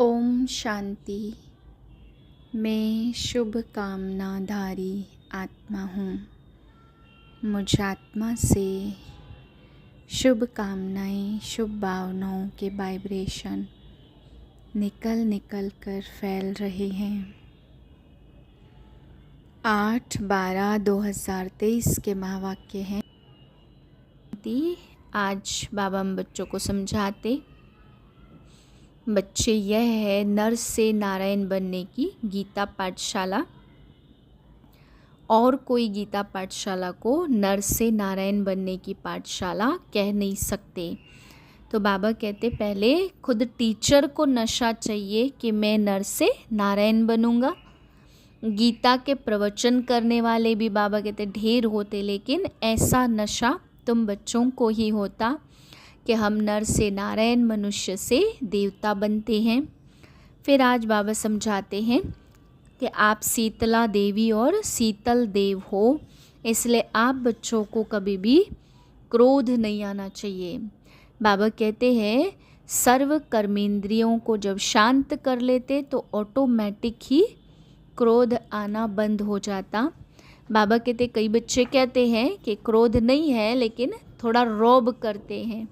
ओम शांति। मैं शुभ कामनाधारी आत्मा हूँ। मुझ आत्मा से शुभ कामनाएं, शुभ भावनाओं के वाइब्रेशन निकल कर फैल रहे हैं। 8/12/2023 के महावाक्य हैं। आज बाबा हम बच्चों को समझाते बच्चे, यह है नर से नारायण बनने की गीता पाठशाला। और कोई गीता पाठशाला को नर से नारायण बनने की पाठशाला कह नहीं सकते। तो बाबा कहते पहले खुद टीचर को नशा चाहिए कि मैं नर से नारायण बनूंगा। गीता के प्रवचन करने वाले भी बाबा कहते ढेर होते, लेकिन ऐसा नशा तुम बच्चों को ही होता कि हम नर से नारायण, मनुष्य से देवता बनते हैं। फिर आज बाबा समझाते हैं कि आप शीतला देवी और शीतल देव हो, इसलिए आप बच्चों को कभी भी क्रोध नहीं आना चाहिए। बाबा कहते हैं सर्व कर्मेंद्रियों को जब शांत कर लेते तो ऑटोमेटिक ही क्रोध आना बंद हो जाता। बाबा कहते कई बच्चे कहते हैं कि क्रोध नहीं है लेकिन थोड़ा रौब करते हैं।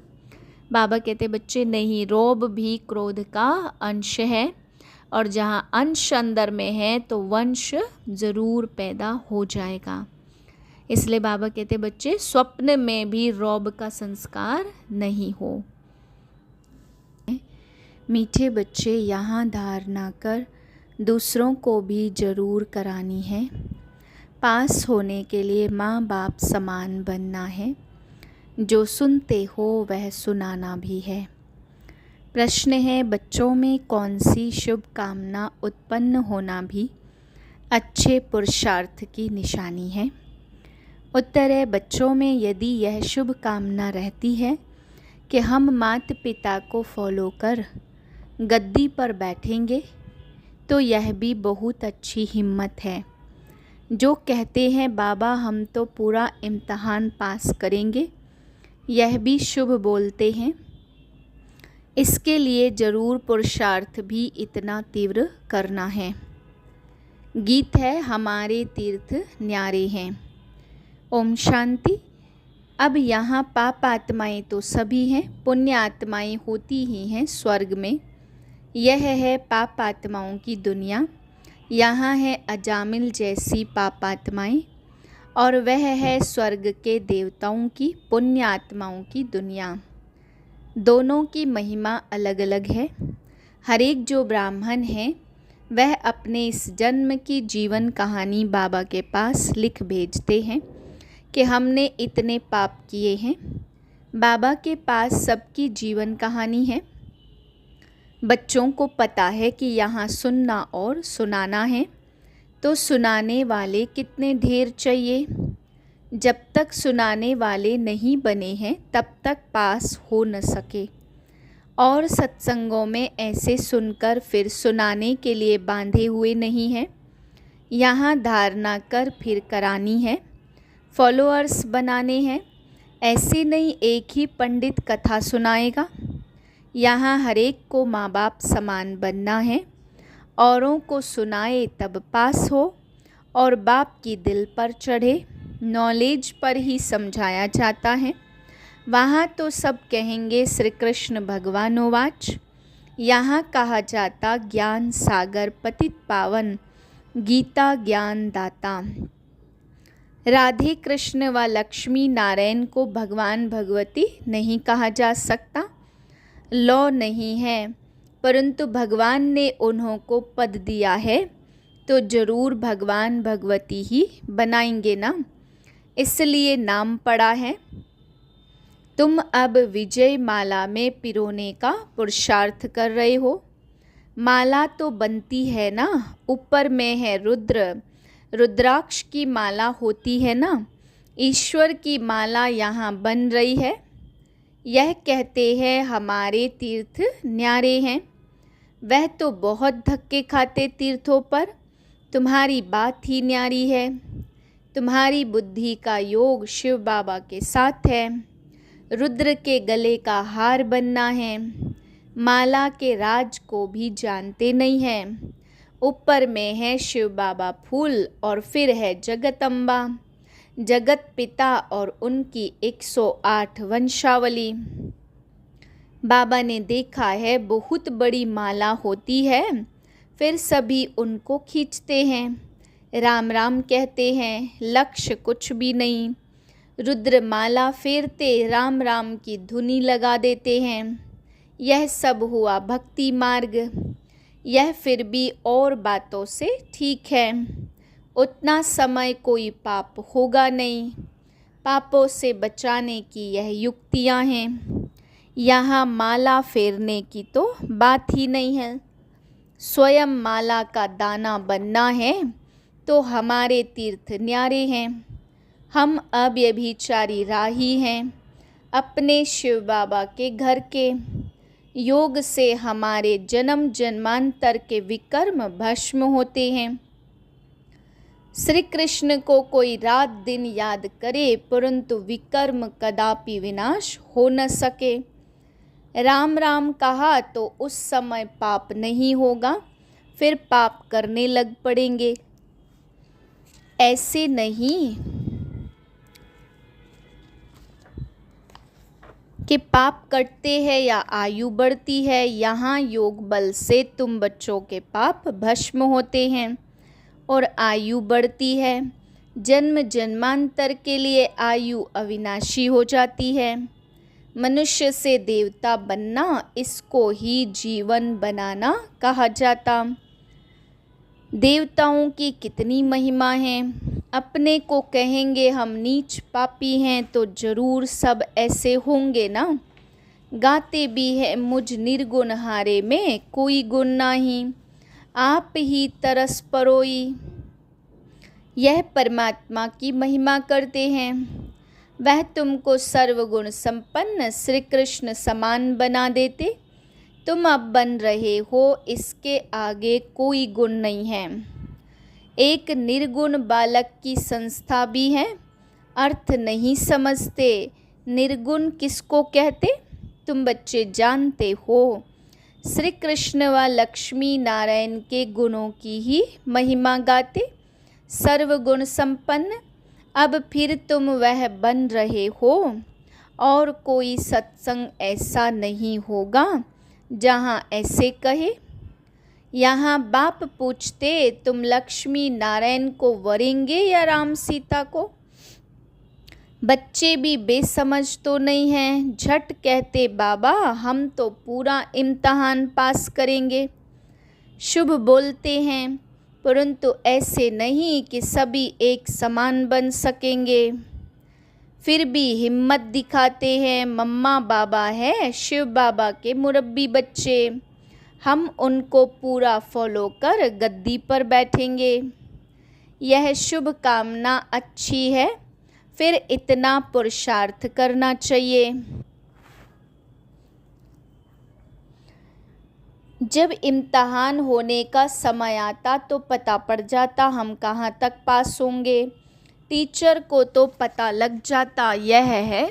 बाबा कहते बच्चे नहीं, रौब भी क्रोध का अंश है, और जहाँ अंश अंदर में है तो वंश ज़रूर पैदा हो जाएगा। इसलिए बाबा कहते बच्चे स्वप्न में भी रौब का संस्कार नहीं हो। मीठे बच्चे, यहाँ धारणा कर दूसरों को भी ज़रूर करानी है। पास होने के लिए माँ बाप समान बनना है। जो सुनते हो वह सुनाना भी है। प्रश्न है बच्चों में कौन सी शुभ कामना उत्पन्न होना भी अच्छे पुरुषार्थ की निशानी है। उत्तर है बच्चों में यदि यह शुभ कामना रहती है कि हम माता पिता को फॉलो कर गद्दी पर बैठेंगे तो यह भी बहुत अच्छी हिम्मत है। जो कहते हैं बाबा हम तो पूरा इम्तहान पास करेंगे, यह भी शुभ बोलते हैं। इसके लिए ज़रूर पुरुषार्थ भी इतना तीव्र करना है। गीत है हमारे तीर्थ न्यारे हैं। ओम शांति। अब यहाँ पाप आत्माएँ तो सभी हैं, पुण्य आत्माएँ होती ही हैं स्वर्ग में। यह है पाप आत्माओं की दुनिया। यहाँ है अजामिल जैसी पाप आत्माएँ, और वह है स्वर्ग के देवताओं की, पुण्य आत्माओं की दुनिया। दोनों की महिमा अलग अलग है। हर एक जो ब्राह्मण है वह अपने इस जन्म की जीवन कहानी बाबा के पास लिख भेजते हैं कि हमने इतने पाप किए हैं। बाबा के पास सबकी जीवन कहानी है। बच्चों को पता है कि यहाँ सुनना और सुनाना है, तो सुनाने वाले कितने ढेर चाहिए। जब तक सुनाने वाले नहीं बने हैं तब तक पास हो न सके। और सत्संगों में ऐसे सुनकर फिर सुनाने के लिए बांधे हुए नहीं हैं। यहाँ धारणा कर फिर करानी है, फॉलोअर्स बनाने हैं। ऐसे नहीं एक ही पंडित कथा सुनाएगा। यहाँ हर एक को माँ बाप समान बनना है। औरों को सुनाए तब पास हो, और बाप की दिल पर चढ़े। नॉलेज पर ही समझाया जाता है। वहाँ तो सब कहेंगे श्री कृष्ण भगवानोवाच। यहाँ कहा जाता ज्ञान सागर पतित पावन, गीता ज्ञान दाता। राधे कृष्ण व लक्ष्मी नारायण को भगवान भगवती नहीं कहा जा सकता। लौ नहीं है, परंतु भगवान ने उन्हों को पद दिया है तो जरूर भगवान भगवती ही बनाएंगे ना, इसलिए नाम पड़ा है। तुम अब विजय माला में पिरोने का पुरुषार्थ कर रहे हो। माला तो बनती है ना, ऊपर में है रुद्र, रुद्राक्ष की माला होती है ना। ईश्वर की माला यहाँ बन रही है। यह कहते हैं हमारे तीर्थ न्यारे हैं। वह तो बहुत धक्के खाते तीर्थों पर, तुम्हारी बात ही न्यारी है। तुम्हारी बुद्धि का योग शिव बाबा के साथ है। रुद्र के गले का हार बनना है। माला के राज को भी जानते नहीं हैं। ऊपर में है शिव बाबा फूल और फिर है जगदम्बा, जगत पिता और उनकी 108 वंशावली। बाबा ने देखा है बहुत बड़ी माला होती है, फिर सभी उनको खींचते हैं, राम राम कहते हैं, लक्ष्य कुछ भी नहीं। रुद्र माला फेरते राम राम की धुनी लगा देते हैं। यह सब हुआ भक्ति मार्ग। यह फिर भी और बातों से ठीक है। उतना समय कोई पाप होगा नहीं। पापों से बचाने की यह युक्तियां हैं। यहाँ माला फेरने की तो बात ही नहीं है। स्वयं माला का दाना बनना है तो हमारे तीर्थ न्यारे हैं। हम अव्यभिचारी राही हैं, अपने शिव बाबा के घर के। योग से हमारे जन्म जन्मांतर के विकर्म भस्म होते हैं। श्री कृष्ण को कोई रात दिन याद करे परंतु विकर्म कदापि विनाश हो न सके। राम राम कहा तो उस समय पाप नहीं होगा, फिर पाप करने लग पड़ेंगे। ऐसे नहीं कि पाप कटते हैं या आयु बढ़ती है। यहाँ योग बल से तुम बच्चों के पाप भस्म होते हैं और आयु बढ़ती है। जन्म जन्मांतर के लिए आयु अविनाशी हो जाती है। मनुष्य से देवता बनना, इसको ही जीवन बनाना कहा जाता। देवताओं की कितनी महिमा है। अपने को कहेंगे हम नीच पापी हैं तो जरूर सब ऐसे होंगे ना। गाते भी है मुझ निर्गुण हारे में कोई गुण नहीं, आप ही तरस परोई। यह परमात्मा की महिमा करते हैं। वह तुमको सर्वगुण संपन्न श्री कृष्ण समान बना देते। तुम अब बन रहे हो, इसके आगे कोई गुण नहीं है। एक निर्गुण बालक की संस्था भी है। अर्थ नहीं समझते। निर्गुण किसको कहते तुम बच्चे जानते हो। श्री कृष्ण व लक्ष्मी नारायण के गुणों की ही महिमा गाते। सर्वगुण संपन्न। अब फिर तुम वह बन रहे हो और कोई सत्संग ऐसा नहीं होगा जहाँ ऐसे कहे। यहाँ बाप पूछते तुम लक्ष्मी नारायण को वरेंगे या राम सीता को। बच्चे भी बेसमझ तो नहीं हैं, झट कहते बाबा हम तो पूरा इम्तहान पास करेंगे। शुभ बोलते हैं परंतु ऐसे नहीं कि सभी एक समान बन सकेंगे। फिर भी हिम्मत दिखाते हैं। मम्मा बाबा है शिव बाबा के मुरब्बी बच्चे। हम उनको पूरा फॉलो कर गद्दी पर बैठेंगे। यह शुभ कामना अच्छी है, फिर इतना पुरुषार्थ करना चाहिए। जब इम्तहान होने का समय आता तो पता पड़ जाता हम कहाँ तक पास होंगे। टीचर को तो पता लग जाता। यह है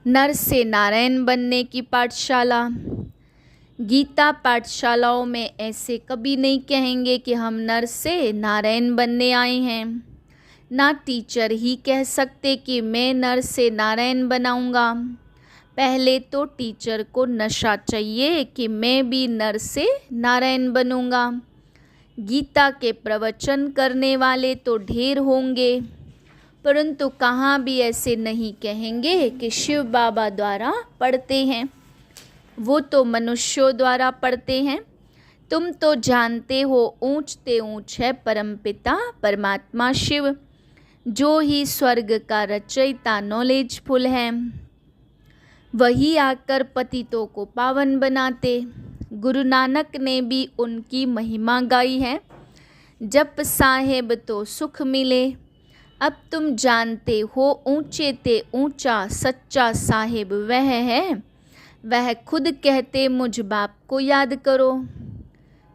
नर से नारायण बनने की पाठशाला। गीता पाठशालाओं में ऐसे कभी नहीं कहेंगे कि हम नर से नारायण बनने आए हैं। ना टीचर ही कह सकते कि मैं नर से नारायण बनाऊंगा। पहले तो टीचर को नशा चाहिए कि मैं भी नर से नारायण बनूंगा। गीता के प्रवचन करने वाले तो ढेर होंगे परंतु कहाँ भी ऐसे नहीं कहेंगे कि शिव बाबा द्वारा पढ़ते हैं। वो तो मनुष्यों द्वारा पढ़ते हैं। तुम तो जानते हो ऊंचते ऊंच है परमपिता परमात्मा शिव, जो ही स्वर्ग का रचयिता नॉलेजफुल है। वही आकर पतितों को पावन बनाते। गुरु नानक ने भी उनकी महिमा गाई है। जप साहेब तो सुख मिले। अब तुम जानते हो ऊंचे ते ऊंचा सच्चा साहेब वह है। वह खुद कहते मुझ बाप को याद करो।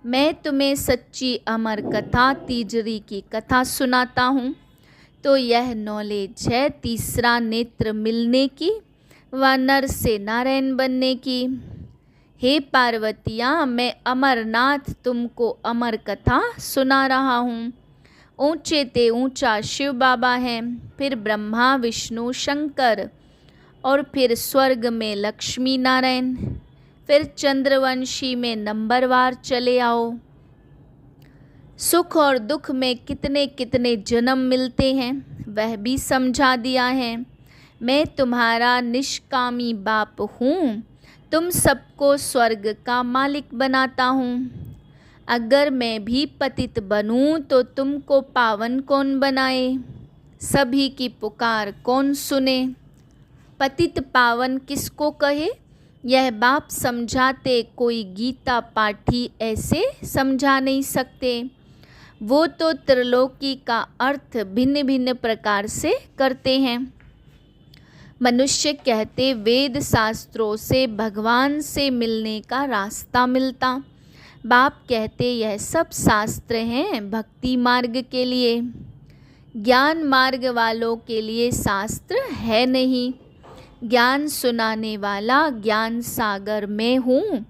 मैं तुम्हें सच्ची अमर कथा तीजरी की कथा सुनाता हूँ। तो यह नॉलेज है तीसरा नेत्र मिलने की व नर से नारायण बनने की। हे पार्वतियाँ, मैं अमरनाथ तुमको अमर कथा सुना रहा हूँ। ऊंचे ते ऊंचा शिव बाबा है, फिर ब्रह्मा विष्णु शंकर, और फिर स्वर्ग में लक्ष्मी नारायण, फिर चंद्रवंशी में नंबरवार चले आओ। सुख और दुख में कितने कितने जन्म मिलते हैं वह भी समझा दिया है। मैं तुम्हारा निष्कामी बाप हूँ, तुम सबको स्वर्ग का मालिक बनाता हूँ। अगर मैं भी पतित बनूं तो तुमको पावन कौन बनाए, सभी की पुकार कौन सुने। पतित पावन किसको कहे, यह बाप समझाते, कोई गीता पाठी ऐसे समझा नहीं सकते। वो तो त्रिलोकी का अर्थ भिन्न भिन्न प्रकार से करते हैं। मनुष्य कहते वेद शास्त्रों से भगवान से मिलने का रास्ता मिलता। बाप कहते यह सब शास्त्र हैं भक्ति मार्ग के लिए, ज्ञान मार्ग वालों के लिए शास्त्र है नहीं। ज्ञान सुनाने वाला ज्ञान सागर में हूँ,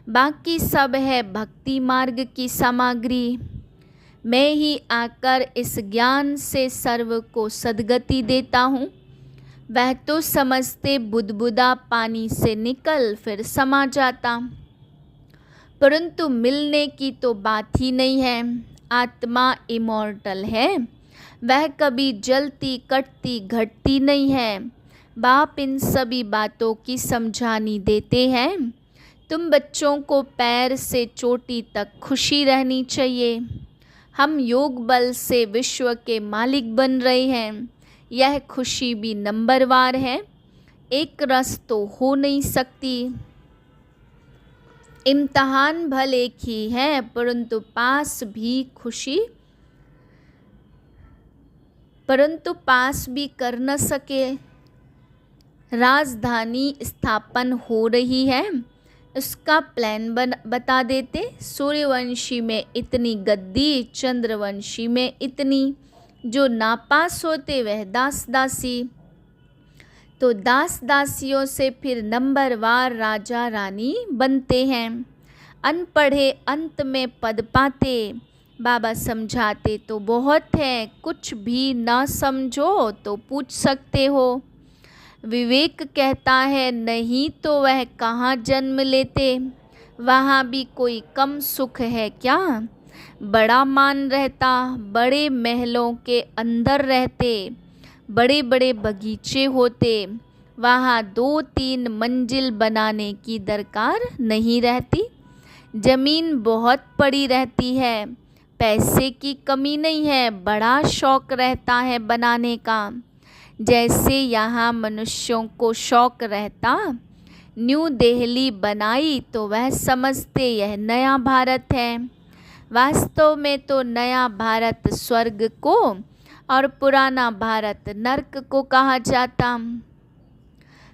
बाकी सब है भक्ति मार्ग की सामग्री। मैं ही आकर इस ज्ञान से सर्व को सद्गति देता हूँ। वह तो समझते बुदबुदा पानी से निकल फिर समा जाता, परंतु मिलने की तो बात ही नहीं है। आत्मा इमॉर्टल है, वह कभी जलती कटती घटती नहीं है। बाप इन सभी बातों की समझानी देते हैं। तुम बच्चों को पैर से चोटी तक खुशी रहनी चाहिए। हम योग बल से विश्व के मालिक बन रहे हैं। यह खुशी भी नंबरवार है, एक रस तो हो नहीं सकती। इम्तहान भल एक ही है, परंतु पास भी कर न सके। राजधानी स्थापन हो रही है, उसका प्लान बता देते। सूर्यवंशी में इतनी गद्दी, चंद्रवंशी में इतनी। जो नापास होते वह दास दासी, तो दास दासियों से फिर नंबरवार राजा रानी बनते हैं। अनपढ़े अंत में पद पाते। बाबा समझाते तो बहुत है, कुछ भी ना समझो तो पूछ सकते हो। विवेक कहता है नहीं तो वह कहाँ जन्म लेते, वहाँ भी कोई कम सुख है क्या। बड़ा मान रहता, बड़े महलों के अंदर रहते, बड़े बड़े बगीचे होते, वहाँ 2-3 मंजिल बनाने की दरकार नहीं रहती। जमीन बहुत पड़ी रहती है, पैसे की कमी नहीं है, बड़ा शौक रहता है बनाने का। जैसे यहाँ मनुष्यों को शौक रहता, न्यू दिल्ली बनाई तो वह समझते यह नया भारत है। वास्तव में तो नया भारत स्वर्ग को और पुराना भारत नर्क को कहा जाता।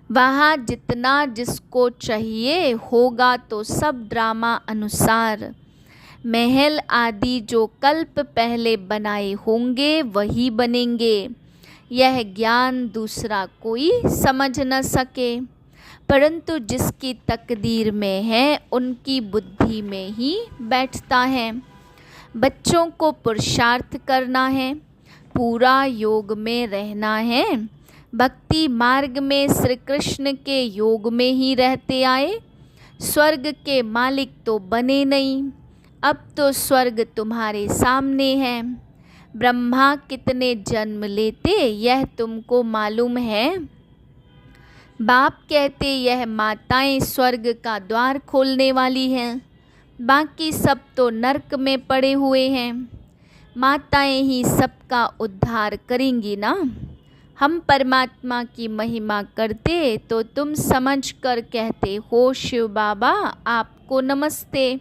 वहाँ जितना जिसको चाहिए होगा तो सब ड्रामा अनुसार। महल आदि जो कल्प पहले बनाए होंगे वही बनेंगे। यह ज्ञान दूसरा कोई समझ न सके, परंतु जिसकी तकदीर में है उनकी बुद्धि में ही बैठता है। बच्चों को पुरुषार्थ करना है, पूरा योग में रहना है। भक्ति मार्ग में श्री कृष्ण के योग में ही रहते आए। स्वर्ग के मालिक तो बने नहीं, अब तो स्वर्ग तुम्हारे सामने है। ब्रह्मा कितने जन्म लेते यह तुमको मालूम है। बाप कहते यह माताएं स्वर्ग का द्वार खोलने वाली हैं, बाकी सब तो नरक में पड़े हुए हैं। माताएं ही सबका उद्धार करेंगी ना। हम परमात्मा की महिमा करते तो तुम समझ कर कहते हो शिव बाबा आपको नमस्ते।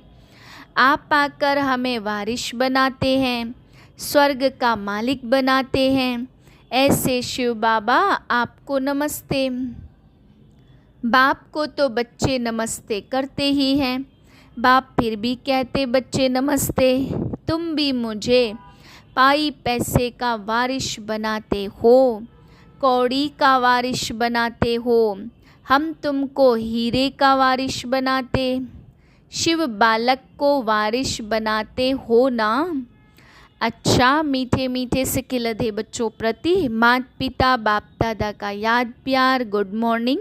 आप आकर हमें वारिश बनाते हैं, स्वर्ग का मालिक बनाते हैं। ऐसे शिव बाबा आपको नमस्ते। बाप को तो बच्चे नमस्ते करते ही हैं। बाप फिर भी कहते बच्चे नमस्ते, तुम भी मुझे पाई पैसे का वारिश बनाते हो, कौड़ी का वारिश बनाते हो, हम तुमको हीरे का वारिश बनाते, शिव बालक को वारिश बनाते हो ना। अच्छा, मीठे मीठे से खिलते बच्चों प्रति माता पिता बाप दादा का याद प्यार गुड मॉर्निंग,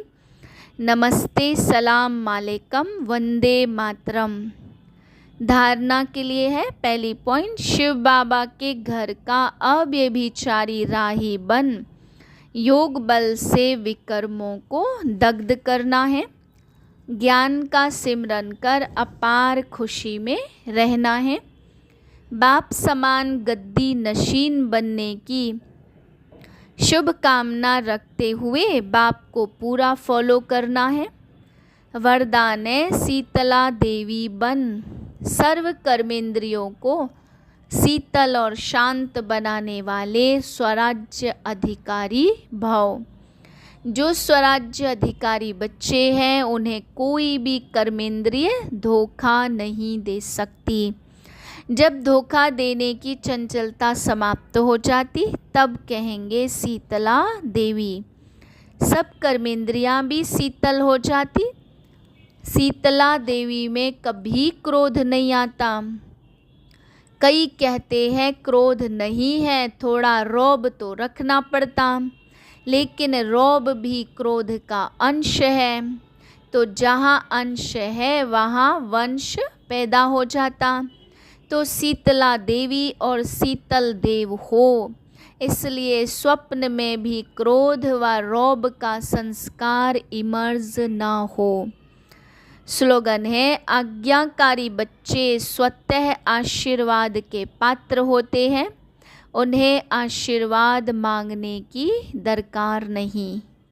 नमस्ते, सलाम वालेकुम, वंदे मातरम। धारणा के लिए है पहली पॉइंट, शिव बाबा के घर का अव्यभिचारी राही बन योग बल से विकर्मों को दग्ध करना है। ज्ञान का सिमरन कर अपार खुशी में रहना है। बाप समान गद्दी नशीन बनने की शुभ कामना रखते हुए बाप को पूरा फॉलो करना है। वरदान है शीतला देवी बन सर्व कर्मेंद्रियों को शीतल और शांत बनाने वाले स्वराज्य अधिकारी भव। जो स्वराज्य अधिकारी बच्चे हैं उन्हें कोई भी कर्मेंद्रिय धोखा नहीं दे सकती। जब धोखा देने की चंचलता समाप्त हो जाती तब कहेंगे शीतला देवी। सब कर्मेंद्रियां भी शीतल हो जाती। शीतला देवी में कभी क्रोध नहीं आता। कई कहते हैं क्रोध नहीं है, थोड़ा रौब तो रखना पड़ता, लेकिन रौब भी क्रोध का अंश है। तो जहाँ अंश है वहाँ वंश पैदा हो जाता। तो शीतला देवी और शीतल देव हो, इसलिए स्वप्न में भी क्रोध व रौब का संस्कार इमर्ज ना हो। स्लोगन है आज्ञाकारी बच्चे स्वतः आशीर्वाद के पात्र होते हैं, उन्हें आशीर्वाद मांगने की दरकार नहीं।